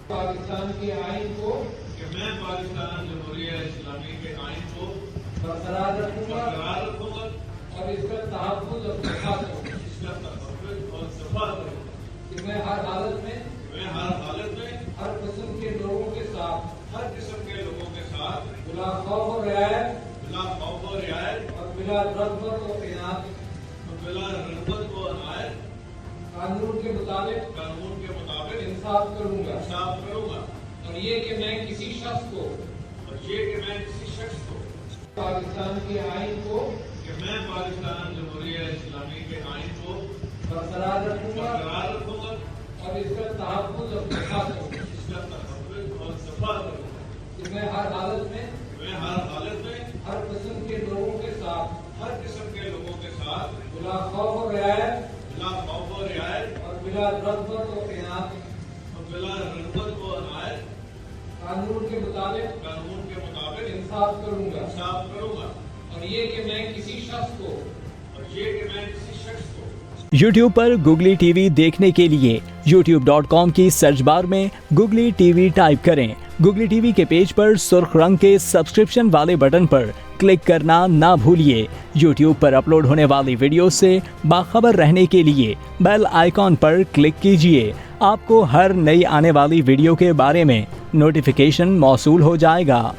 पाकिस्तान के आइन को कि मैं पाकिस्तान जमहूरिया इस्लामी के आइन को बरकरार रखूंगा और इसका तहफ़्फ़ुज़ और दफ़ा करूंगा। इसका तहफ़्फ़ुज़ और दफ़ा करूंगा कि मैं हर हालत में हर किस्म के लोगों के साथ बिला खौफ और रियायत और बिला रग़बत और इनायत कानून के मुताबिक इंसाफ करूंगा। और ये कि मैं किसी शख्स को पाकिस्तान के आइन को कि मैं पाकिस्तान जमहूरिया इस्लामी के आइन को बरकरार रखूंगा और इसका तहफ़्फ़ुज़ और दफ़ा करूंगा। इसका तहफ़्फ़ुज़ और दफ़ा करूंगा कि मैं हर हालत में हर किस्म के लोगों के साथ बिला खौफ और रियायत और बिला रग़बत और इनायत कानून के मुताबिक इंसाफ करूंगा। और ये कि मैं किसी शख्स को YouTube पर गुगली टीवी देखने के लिए youtube.com की सर्च बार में गुगली टीवी टाइप करें। गुगली टीवी के पेज पर सुर्ख रंग के सब्सक्रिप्शन वाले बटन पर क्लिक करना ना भूलिए। YouTube पर अपलोड होने वाली वीडियो से बाखबर रहने के लिए बेल आइकॉन पर क्लिक कीजिए। आपको हर नई आने वाली वीडियो के बारे में नोटिफिकेशन मौसूल हो जाएगा।